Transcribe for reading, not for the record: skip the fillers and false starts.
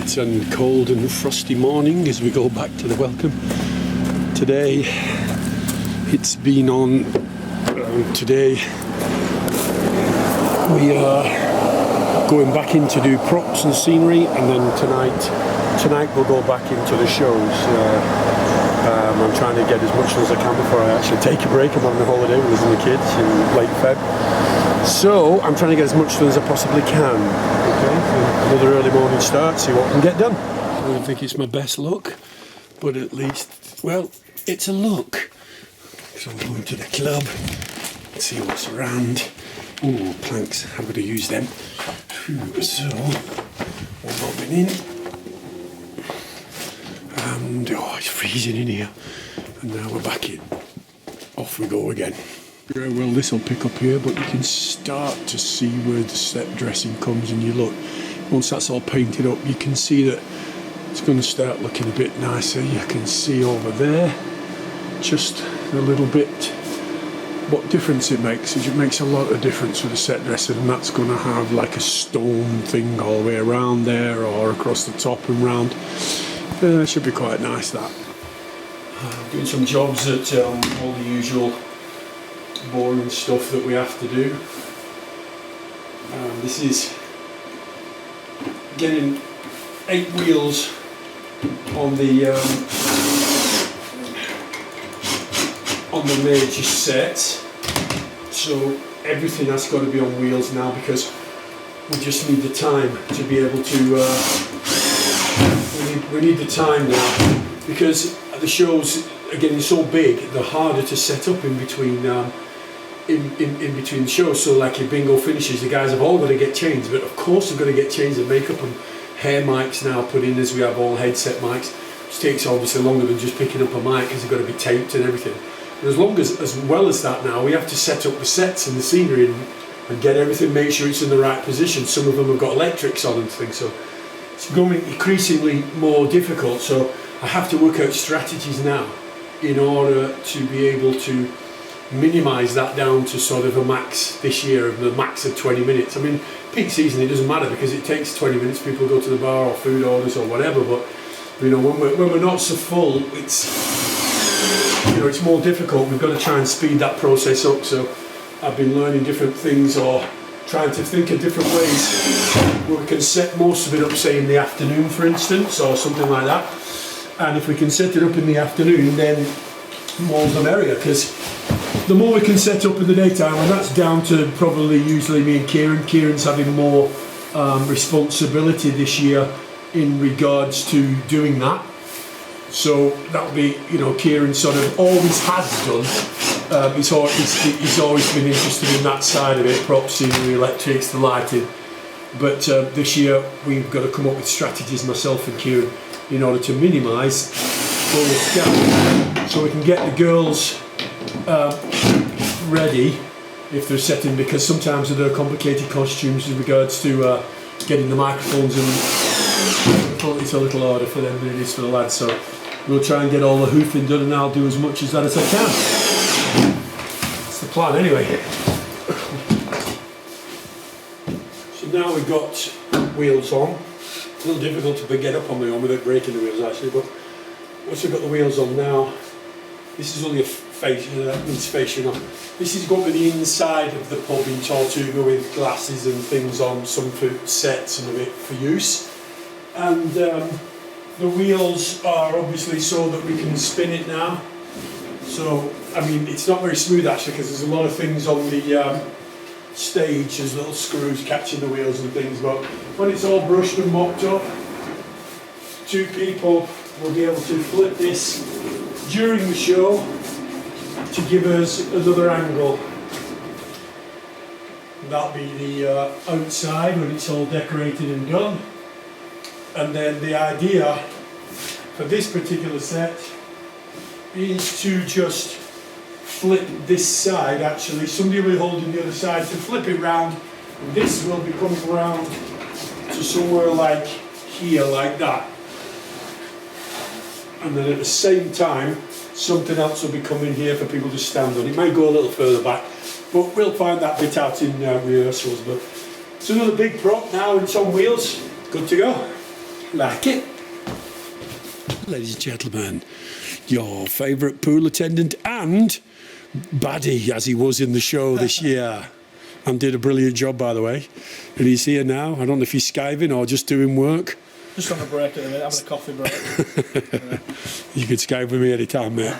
bright and cold and frosty morning as we go back to the welcome. Today it's been on, today we are going back in to do props and scenery, and then tonight we'll go back into the shows. I'm trying to get as much as I can before I actually take a break. I'm having a holiday with us and the kids in late Feb. So I'm trying to get as much done as I possibly can. Okay, another early morning start, see what I can get done. I don't think it's my best look, but at least, well, it's a look. So I'm going to the club, see what's around. Ooh, planks, I've got to use them. So, one more minute. And it's freezing in here. And now we're back in. Off we go again. Yeah, well, this will pick up here, but you can start to see where the set dressing comes, and you look. Once that's all painted up, you can see that it's going to start looking a bit nicer. You can see over there just a little bit what difference it makes. It makes a lot of difference with the set dressing, and that's going to have like a stone thing all the way around there or across the top and round. It should be quite nice, that. Doing some jobs at all the usual boring stuff that we have to do. This is getting 8 wheels on the major set, so everything has got to be on wheels now because we just need the time to be able to we need the time now, because the shows are getting so big, they're harder to set up in between in between shows. So like if bingo finishes, the guys have all got to get changed, but of course they've got to get changed and makeup and hair mics now put in, as we have all headset mics, which takes obviously longer than just picking up a mic because they've got to be taped and everything. And as well as that now, we have to set up the sets and the scenery and get everything, make sure it's in the right position. Some of them have got electrics on and things, so it's becoming increasingly more difficult. So I have to work out strategies now in order to be able to minimise that down to sort of a max this year, of the max of 20 minutes. I mean, peak season it doesn't matter because it takes 20 minutes, people go to the bar or food orders or whatever, but you know, when we're not so full, it's, you know, it's more difficult. We've got to try and speed that process up. So I've been learning different things or trying to think of different ways where we can set most of it up, say in the afternoon for instance, or something like that. And if we can set it up in the afternoon, then more the merrier, because the more we can set up in the daytime, and that's down to probably usually me and Kieran. Kieran's having more responsibility this year in regards to doing that. So that'll be, you know, Kieran sort of always has done. He's always been interested in that side of it, props, scenery, electrics, the lighting. But this year we've got to come up with strategies, myself and Kieran, in order to minimise those gaps, so we can get the girls ready if they're setting, because sometimes there are complicated costumes in regards to getting the microphones in. It's a little harder for them than it is for the lads, so we'll try and get all the hoofing done, and I'll do as much as that as I can. That's the plan anyway. So now we've got wheels on. A little difficult to get up on my own without breaking the wheels actually, but once we've got the wheels on now, this is only a face, you know. This is going to the inside of the pub in Tortuga with glasses and things on, some for sets and a bit for use. And the wheels are obviously so that we can spin it now. So, I mean, it's not very smooth actually, because there's a lot of things on the stage, there's little screws catching the wheels and things, but when it's all brushed and mopped up, 2 people will be able to flip this during the show to give us another angle. That'll be the outside when it's all decorated and done. And then the idea for this particular set is to just flip this side. Actually, somebody will be holding the other side to flip it round, and this will be coming round to somewhere like here, like that. And then at the same time, something else will be coming here for people to stand on. It might go a little further back, but we'll find that bit out in rehearsals. But it's another big prop now, and it's on wheels, good to go. Like it. Ladies and gentlemen, your favourite pool attendant and baddie, as he was in the show this year, and did a brilliant job, by the way. And he's here now. I don't know if he's skiving or just doing work. Just on a break at the minute, having a coffee break. You could skive with me anytime, mate.